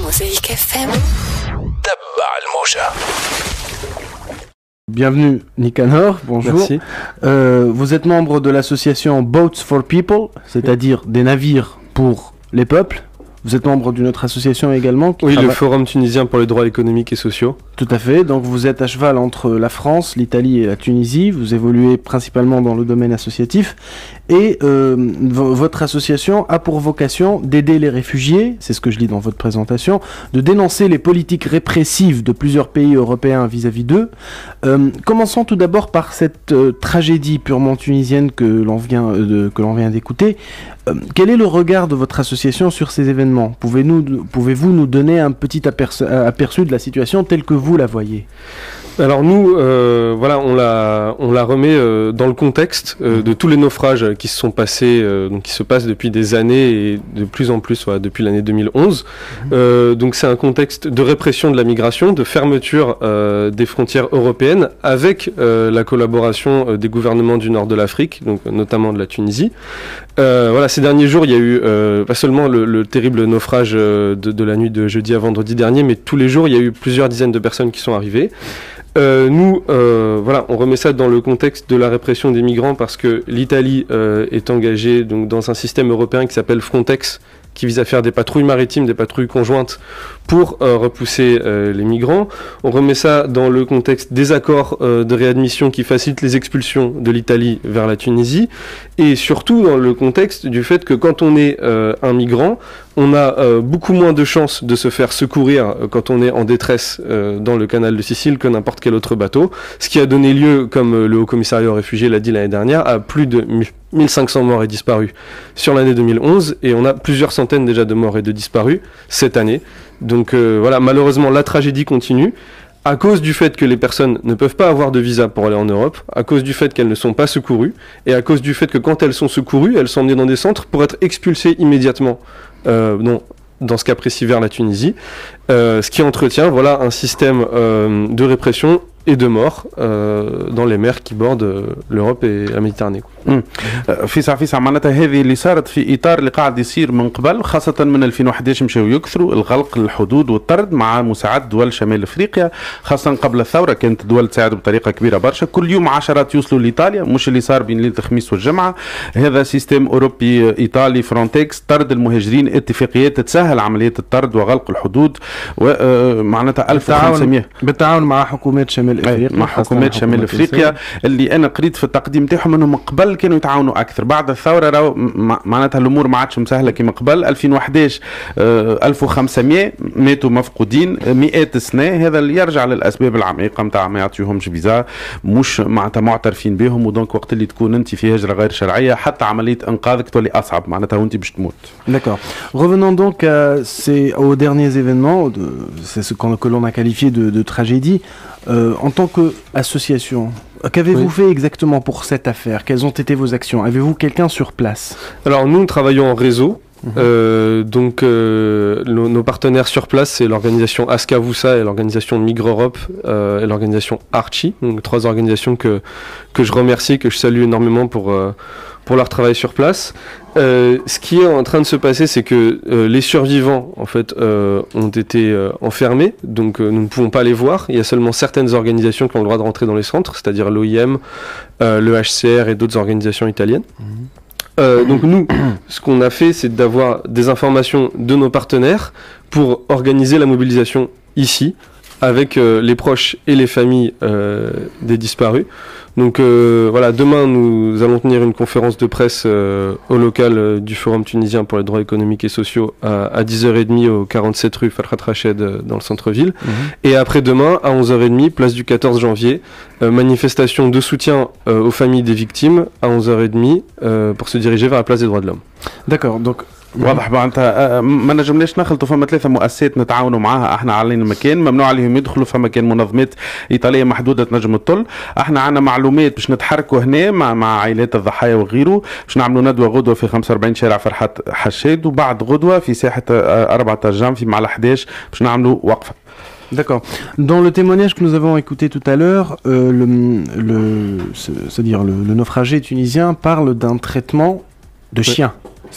Mosaic FM. تبع الموجة. Bienvenue Nicanor, bonjour. Merci. Vous êtes membre de l'association Boats for People, c'est-à-dire des navires pour les peuples. Vous êtes membre d'une autre association également qui le Forum tunisien pour les droits économiques et sociaux. Tout à fait, donc vous êtes à cheval entre la France, l'Italie et la Tunisie, vous évoluez principalement dans le domaine associatif et votre association a pour vocation d'aider les réfugiés, c'est ce que je lis dans votre présentation, de dénoncer les politiques répressives de plusieurs pays européens vis-à-vis d'eux. Commençons tout d'abord par cette tragédie purement tunisienne que l'on vient d'écouter. Quel est le regard de votre association sur ces événements ? Pouvez-vous nous donner un petit aperçu de la situation telle que vous la voyez ? Alors nous, on la remet dans le contexte de tous les naufrages qui se sont passés, donc qui se passent depuis des années et de plus en plus depuis l'année 2011. Donc c'est un contexte de répression de la migration, de fermeture des frontières européennes, avec la collaboration des gouvernements du nord de l'Afrique, donc notamment de la Tunisie. Ces derniers jours, il y a eu pas seulement le terrible naufrage de la nuit de jeudi à vendredi dernier, mais tous les jours, il y a eu plusieurs dizaines de personnes qui sont arrivées. On remet ça dans le contexte de la répression des migrants parce que l'Italie est engagée donc, dans un système européen qui s'appelle Frontex, qui vise à faire des patrouilles maritimes, des patrouilles conjointes pour repousser les migrants. On remet ça dans le contexte des accords de réadmission qui facilitent les expulsions de l'Italie vers la Tunisie, et surtout dans le contexte du fait que quand on est un migrant, on a beaucoup moins de chances de se faire secourir quand on est en détresse dans le canal de Sicile que n'importe quel autre bateau, ce qui a donné lieu, comme le Haut-Commissariat aux réfugiés l'a dit l'année dernière, à plus de 1500 morts et disparus sur l'année 2011, et on a plusieurs centaines déjà de morts et de disparus cette année. Donc malheureusement la tragédie continue, à cause du fait que les personnes ne peuvent pas avoir de visa pour aller en Europe, à cause du fait qu'elles ne sont pas secourues, et à cause du fait que quand elles sont secourues, elles sont emmenées dans des centres pour être expulsées immédiatement, dans ce cas précis vers la Tunisie, ce qui entretient un système de répression et de mort dans les mers qui bordent l'Europe et la Méditerranée. فيسع معناتها هذه اللي صارت في اطار اللي قاعد يصير من قبل، خاصه من 2011 مشاو يكثروا الغلق الحدود والطرد مع مساعده دول شمال افريقيا، خاصه قبل الثوره كانت الدول تساعد بطريقه كبيره برشا. كل يوم عشرات يوصلوا لايطاليا، مش اللي صار بين ليله الخميس والجمعه. هذا سيستم اوروبي ايطالي فرونتكس، طرد المهاجرين، اتفاقيات تسهل عمليه الطرد وغلق الحدود، ومعناتها 1500 بالتعاون مع حكومات شمال افريقيا. مع حكومات شمال افريقيا اللي انا قريت في التقديم تاعهم انهم قبل كانوا يتعاونوا اكثر. بعد الثوره راهو معناتها الامور ما عادش مسهله كما قبل. 2011 1500 ماتوا مفقودين، مئات السنه. هذا اللي يرجع للاسباب العميقه نتاع ما يعطيوهمش فيزا، مش معناتها معترفين بهم، ودونك وقت اللي تكون انت في هجره غير شرعيه حتى عمليه انقاذك تولي اصعب معناتها وانت باش تموت. D'accord. Revenons donc aux derniers événements, c'est ce que l'on a qualifié de tragédie. En tant qu'association, qu'avez-vous fait exactement pour cette affaire ? Quelles ont été vos actions ? Avez-vous quelqu'un sur place ? Alors nous travaillons en réseau. Nos partenaires sur place, c'est l'organisation Ascavusa et l'organisation Migre Europe et l'organisation Archie, donc 3 organisations que je remercie, que je salue énormément pour leur travail sur place. Ce qui est en train de se passer, c'est que les survivants en fait ont été enfermés, donc nous ne pouvons pas les voir. Il y a seulement certaines organisations qui ont le droit de rentrer dans les centres, c'est-à-dire l'OIM, le HCR et d'autres organisations italiennes. Donc nous, ce qu'on a fait, c'est d'avoir des informations de nos partenaires pour organiser la mobilisation ici, avec les proches et les familles des disparus. Donc demain nous allons tenir une conférence de presse au local du Forum tunisien pour les droits économiques et sociaux à 10h30 au 47 rue Farhat Rached dans le centre-ville. Et après-demain à 11h30, place du 14 janvier, manifestation de soutien aux familles des victimes à 11h30 pour se diriger vers la place des droits de l'homme. D'accord, donc واضح معناتها ما نجمناش نخلطوا. فما 3 مؤسسات نتعاونوا معاها احنا علينا مكان ممنوع عليهم يدخلوا. فما كان منظمات ايطاليه محدوده تنجم تطل. احنا عندنا معلومات باش نتحركوا هنا مع عائلات الضحايا وغيره، باش نعملوا ندوه غدوه في 45 شارع فرحات حشاد، وبعد غدوه في ساحه 4 جانفي مع 11 باش نعملوا وقفه. D'accord. Dans le témoignage que nous avons écouté tout à l'heure, c'est-à-dire le naufragé tunisien parle d'un traitement de chien.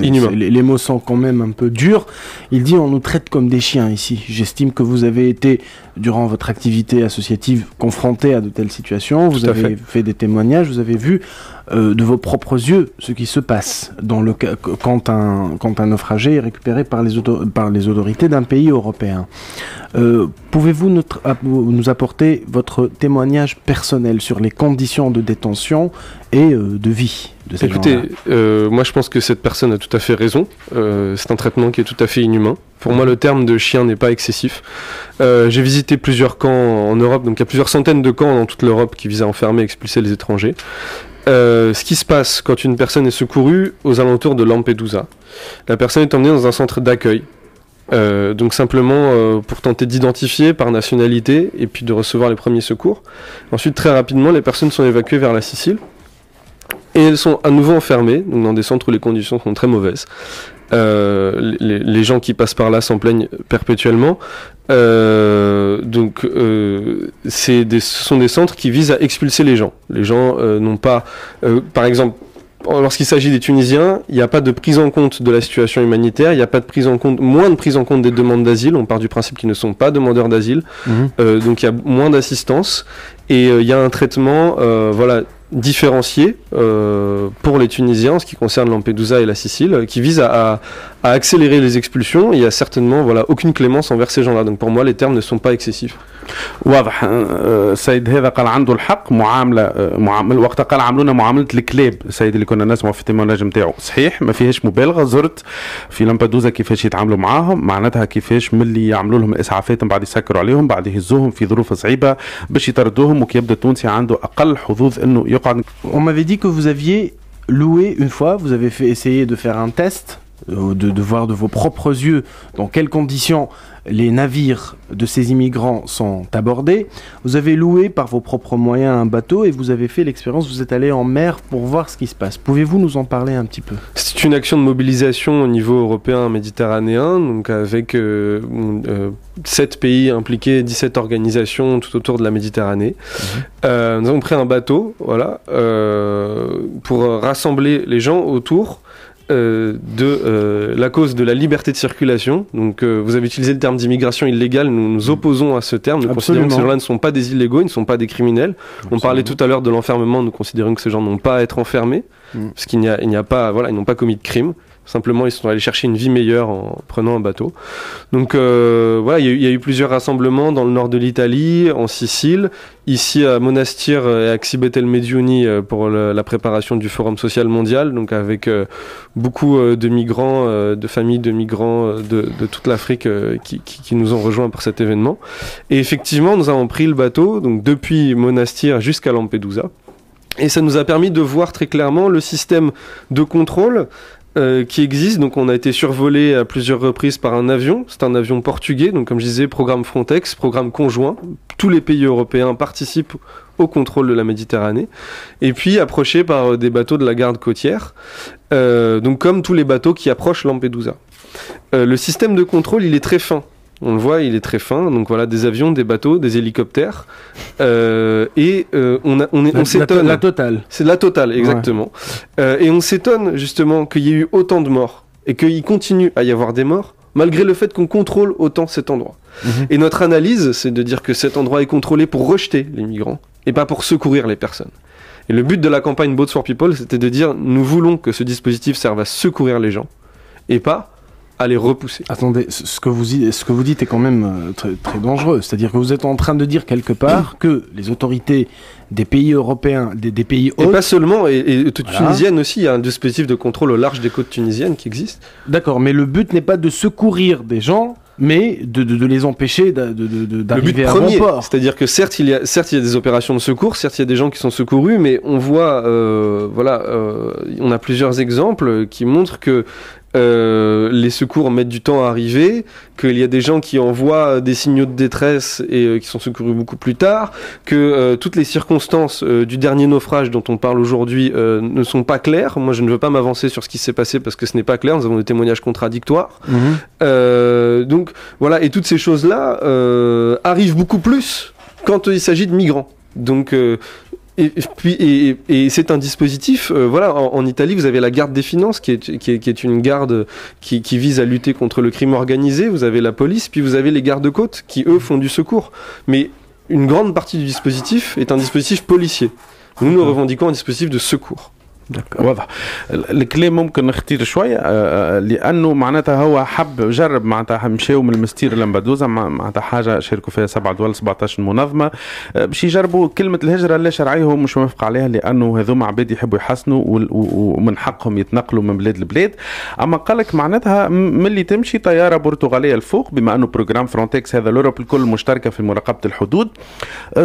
Inhumain. Les mots sont quand même un peu durs. Il dit on nous traite comme des chiens ici. J'estime que vous avez été, durant votre activité associative, confronté à de telles situations. Vous avez fait des témoignages, vous avez vu de vos propres yeux ce qui se passe dans le cas, quand un naufragé est récupéré par les autorités d'un pays européen. Pouvez-vous nous apporter votre témoignage personnel sur les conditions de détention et de vie de ces gens-là? Écoutez, moi je pense que cette personne a tout à fait raison. C'est un traitement qui est tout à fait inhumain. Pour moi, le terme de chien n'est pas excessif. J'ai visité plusieurs camps en Europe, donc il y a plusieurs centaines de camps dans toute l'Europe qui visent à enfermer et expulser les étrangers. Ce qui se passe quand une personne est secourue aux alentours de Lampedusa, la personne est emmenée dans un centre d'accueil. Donc simplement pour tenter d'identifier par nationalité et puis de recevoir les premiers secours. Ensuite, très rapidement, les personnes sont évacuées vers la Sicile et elles sont à nouveau enfermées, donc dans des centres où les conditions sont très mauvaises. Les gens qui passent par là s'en plaignent perpétuellement. Ce sont des centres qui visent à expulser les gens. Les gens n'ont pas, par exemple, lorsqu'il s'agit des Tunisiens, il n'y a pas de prise en compte de la situation humanitaire, il n'y a pas de prise en compte, moins de prise en compte des demandes d'asile. On part du principe qu'ils ne sont pas demandeurs d'asile, donc il y a moins d'assistance et il y a un traitement, différencié pour les Tunisiens en ce qui concerne Lampedusa et la Sicile, qui vise à accélérer les expulsions. Il n'y a certainement aucune clémence envers ces gens-là. Donc pour moi, les termes ne sont pas excessifs. واضح. السيد هذا قال عنده الحق. معامله وقت قال عاملونا معامله الكلاب. السيد اللي كنا نسمعوا في التيموناج نتاعو صحيح ما فيهاش مبالغه. زرت في لامبادوزا كيفاش يتعاملوا معاهم، معناتها كيفاش ملي يعملوا لهم الاسعافات من بعد يسكروا عليهم، بعد يهزوهم في ظروف صعيبه باش يطردوهم، وكيبدا التونسي عنده اقل حظوظ انه يقعد. On m'avait dit que vous aviez loué une fois, vous avez essayé de faire un test, de voir de vos propres yeux dans quelles conditions les navires de ces immigrants sont abordés. Vous avez loué par vos propres moyens un bateau et vous avez fait l'expérience, vous êtes allé en mer pour voir ce qui se passe. Pouvez-vous nous en parler un petit peu? C'est une action de mobilisation au niveau européen méditerranéen, donc avec 7 pays impliqués, 17 organisations tout autour de la Méditerranée. Nous avons pris un bateau, pour rassembler les gens autour de la cause de la liberté de circulation. Donc vous avez utilisé le terme d'immigration illégale, nous nous opposons à ce terme, nous considérons que ces gens-là ne sont pas des illégaux, ils ne sont pas des criminels. Absolument. On parlait tout à l'heure de l'enfermement, nous considérons que ces gens n'ont pas à être enfermés, parce qu'il n'y a pas, ils n'ont pas commis de crime. Simplement, ils sont allés chercher une vie meilleure en prenant un bateau. Donc il y a eu plusieurs rassemblements dans le nord de l'Italie, en Sicile, ici à Monastir et à Xibet El Mediouni pour la préparation du Forum social mondial, donc avec beaucoup de migrants, de familles de migrants de toute l'Afrique qui nous ont rejoints pour cet événement. Et effectivement, nous avons pris le bateau, donc depuis Monastir jusqu'à Lampedusa. Et ça nous a permis de voir très clairement le système de contrôle qui existe. Donc on a été survolé à plusieurs reprises par un avion. C'est un avion portugais, donc comme je disais, programme Frontex, programme conjoint. Tous les pays européens participent au contrôle de la Méditerranée. Et puis approché par des bateaux de la garde côtière, donc comme tous les bateaux qui approchent Lampedusa. Le système de contrôle, il est très fin. On le voit, il est très fin. Donc voilà, des avions, des bateaux, des hélicoptères. On s'étonne. La totale. C'est la totale, exactement. Ouais. Et on s'étonne justement qu'il y ait eu autant de morts et qu'il continue à y avoir des morts, malgré le fait qu'on contrôle autant cet endroit. Et notre analyse, c'est de dire que cet endroit est contrôlé pour rejeter les migrants et pas pour secourir les personnes. Et le but de la campagne Boats for People, c'était de dire nous voulons que ce dispositif serve à secourir les gens et pas à les repousser. Attendez, ce que vous dites est quand même très, très dangereux. C'est-à-dire que vous êtes en train de dire quelque part que les autorités des pays européens, des pays hôtes... Et pas seulement, et tunisiennes aussi, il y a un dispositif de contrôle au large des côtes tunisiennes qui existe. D'accord, mais le but n'est pas de secourir des gens, mais de les empêcher d'arriver à bon port. C'est-à-dire que certes il y a des opérations de secours, certes il y a des gens qui sont secourus, mais on voit, on a plusieurs exemples qui montrent que les secours mettent du temps à arriver, qu'il y a des gens qui envoient des signaux de détresse et qui sont secourus beaucoup plus tard, que toutes les circonstances du dernier naufrage dont on parle aujourd'hui ne sont pas claires. Moi je ne veux pas m'avancer sur ce qui s'est passé parce que ce n'est pas clair, nous avons des témoignages contradictoires. Donc voilà, et toutes ces choses-là arrivent beaucoup plus quand il s'agit de migrants. Donc Et c'est un dispositif, voilà, en Italie, vous avez la garde des finances, qui est une garde qui vise à lutter contre le crime organisé, vous avez la police, puis vous avez les gardes-côtes, qui, eux, font du secours. Mais une grande partie du dispositif est un dispositif policier. Nous revendiquons un dispositif de secours. واضح. الكلام ممكن نختير شويه لانه معناتها هو حب جرب معناتها مشاو من المستير لمبدوزه معناتها حاجه شاركوا فيها 7 دول 17 منظمه باش يجربوا كلمه الهجره اللا شرعيه هو مش موافق عليها لانه هذوما عباد يحبوا يحسنوا ومن حقهم يتنقلوا من بلاد لبلاد. اما قال لك معناتها ملي تمشي طياره برتغاليه الفوق بما انه بروجرام فرونتكس هذا الاوروب الكل مشتركه في مراقبه الحدود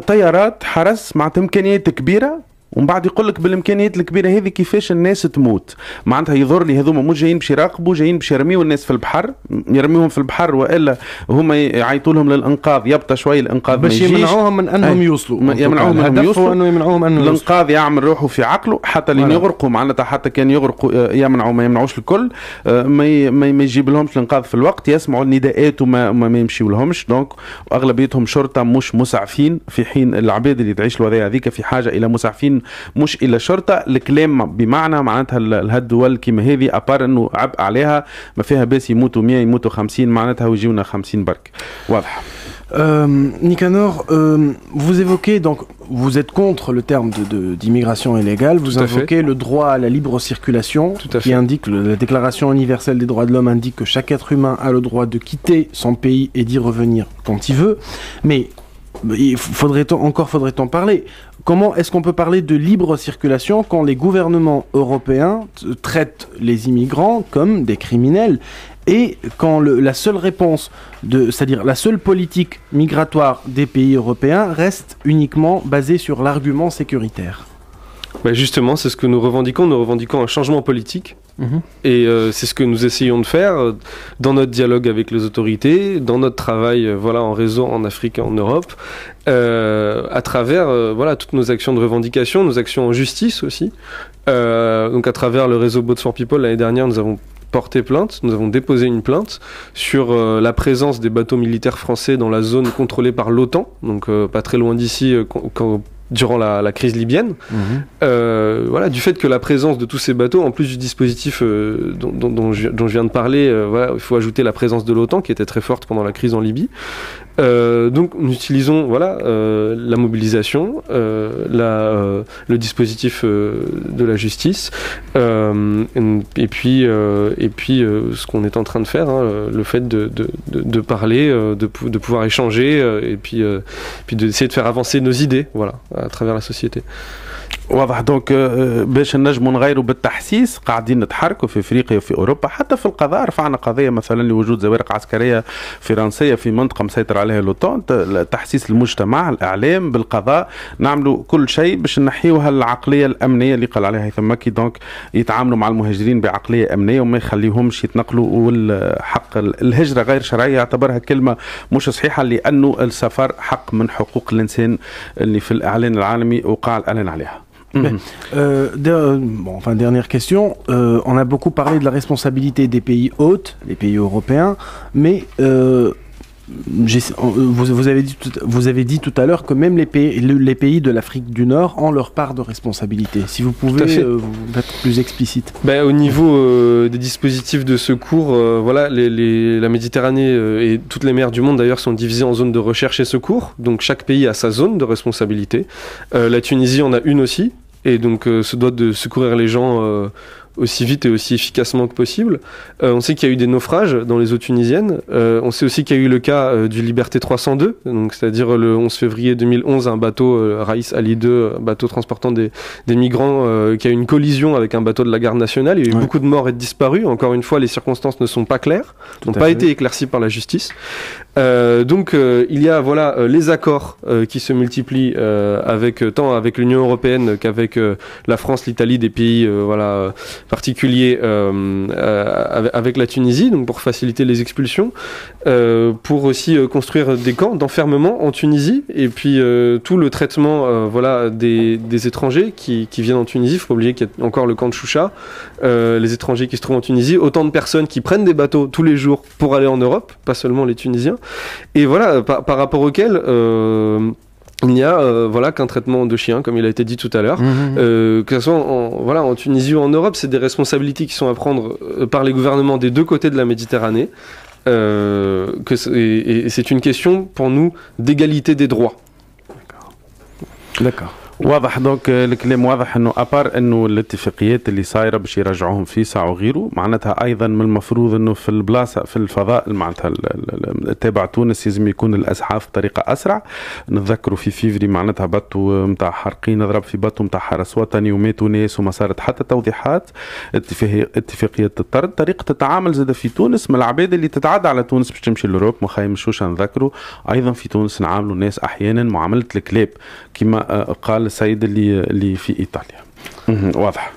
طيارات حرس معناتها امكانيات كبيره ومن بعد يقول لك بالامكانيات الكبيره هذه كيفاش الناس تموت معناتها يظهر لي هذوما مش جايين باش يراقبوا جايين باش يرميوا الناس في البحر يرميوهم في البحر والا هما يعيطوا لهم للانقاذ يبطى شوي الانقاذ باش يمنعوهم من انهم يوصلوا يمنعوهم انهم يوصلوا انه يمنعوهم انه الانقاذ يعمل روحه في عقله حتى اللي يغرقوا معناتها حتى كان يغرقوا يمنعوا ما يمنعوش الكل ما يجيب لهمش الانقاذ في الوقت يسمعوا النداءات وما يمشيوا لهمش دونك واغلبيتهم شرطه مش مسعفين في حين العباد اللي تعيش الوضعيه هذيك في حاجه الى مسعفين مش الى شرطه الكلام بمعنى معناتها الدول كيما هذه ابار انه عبء عليها ما فيها باس يموتوا 100 يموتوا 50 معناتها ويجيونا 50 برك واضح. Nicanor, vous évoquez donc, vous êtes contre le terme d'immigration illégale, vous invoquez le droit à la libre circulation, qui indique la Déclaration universelle des droits de l'homme indique que chaque être humain a le droit de quitter son pays et d'y revenir quand il veut, mais faudrait-on parler. Comment est-ce qu'on peut parler de libre circulation quand les gouvernements européens traitent les immigrants comme des criminels et quand la seule réponse, c'est-à-dire la seule politique migratoire des pays européens reste uniquement basée sur l'argument sécuritaire? Justement, c'est ce que nous revendiquons un changement politique. Et c'est ce que nous essayons de faire dans notre dialogue avec les autorités, dans notre travail en réseau en Afrique et en Europe, à travers toutes nos actions de revendication, nos actions en justice aussi. Donc à travers le réseau Boats for People, l'année dernière, nous avons porté plainte, nous avons déposé une plainte sur la présence des bateaux militaires français dans la zone contrôlée par l'OTAN, donc pas très loin d'ici, durant la crise libyenne, du fait que la présence de tous ces bateaux, en plus du dispositif dont je viens de parler, il faut ajouter la présence de l'OTAN qui était très forte pendant la crise en Libye. Donc nous utilisons la mobilisation, le dispositif de la justice, et puis ce qu'on est en train de faire, le fait de parler, de pouvoir échanger, et puis d'essayer de faire avancer nos idées, à travers la société. واضح. دونك باش نجموا نغيروا بالتحسيس قاعدين نتحركوا في افريقيا وفي اوروبا حتى في القضاء رفعنا قضيه مثلا لوجود زوارق عسكريه فرنسيه في منطقه مسيطر عليها لوطون تحسيس المجتمع الاعلام بالقضاء نعملوا كل شيء باش نحيوا هالعقليه الامنيه اللي قال عليها هيثم مكي دونك يتعاملوا مع المهاجرين بعقليه امنيه وما يخليهمش يتنقلوا والحق الهجره غير شرعيه يعتبرها كلمه مش صحيحه لانه السفر حق من حقوق الانسان اللي في الاعلان العالمي وقع الاعلان عليها. Dernière question. On a beaucoup parlé de la responsabilité des pays hôtes, les pays européens, mais vous avez dit tout à l'heure que même les pays de l'Afrique du Nord ont leur part de responsabilité. Si vous pouvez être plus explicite. Au niveau des dispositifs de secours, la Méditerranée et toutes les mers du monde d'ailleurs sont divisées en zones de recherche et secours. Donc chaque pays a sa zone de responsabilité. La Tunisie en a une aussi, et donc se doit de secourir les gens aussi vite et aussi efficacement que possible. On sait qu'il y a eu des naufrages dans les eaux tunisiennes. On sait aussi qu'il y a eu le cas du Liberté 302, donc c'est-à-dire le 11 février 2011, un bateau Raïs Ali 2, un bateau transportant des migrants, qui a eu une collision avec un bateau de la garde nationale. Il y a eu beaucoup de morts et de disparus. Encore une fois, les circonstances ne sont pas claires, n'ont pas été éclaircies par la justice. Donc il y a les accords qui se multiplient tant avec l'Union européenne qu'avec la France, l'Italie, des pays particulier avec la Tunisie, donc pour faciliter les expulsions, pour aussi construire des camps d'enfermement en Tunisie, et puis tout le traitement des étrangers qui viennent en Tunisie. Il ne faut pas oublier qu'il y a encore le camp de Choucha, les étrangers qui se trouvent en Tunisie, autant de personnes qui prennent des bateaux tous les jours pour aller en Europe, pas seulement les Tunisiens, et par rapport auxquels il n'y a voilà, qu'un traitement de chien, comme il a été dit tout à l'heure. Que ce soit en Tunisie ou en Europe, c'est des responsabilités qui sont à prendre par les gouvernements des deux côtés de la Méditerranée. Et c'est une question, pour nous, d'égalité des droits. D'accord. واضح دونك الكلام واضح انه ابار انه الاتفاقيات اللي صايره باش يرجعوهم فيسا وغيره معناتها ايضا من المفروض انه في البلاصه في الفضاء معناتها تابع تونس لازم يكون الاسعاف بطريقه اسرع. نتذكروا في فيفري معناتها بطوا نتاع حرقين ضرب في بطوا نتاع حرس وطني وماتوا ناس وما صارت حتى توضيحات. اتفاقيه الطرد طريقه التعامل زاد في تونس من العباد اللي تتعدى على تونس باش تمشي لوروب مخيم الشوشه. نذكروا ايضا في تونس نعاملوا الناس احيانا معامله الكلاب كما قال السيد اللي في ايطاليا. واضح.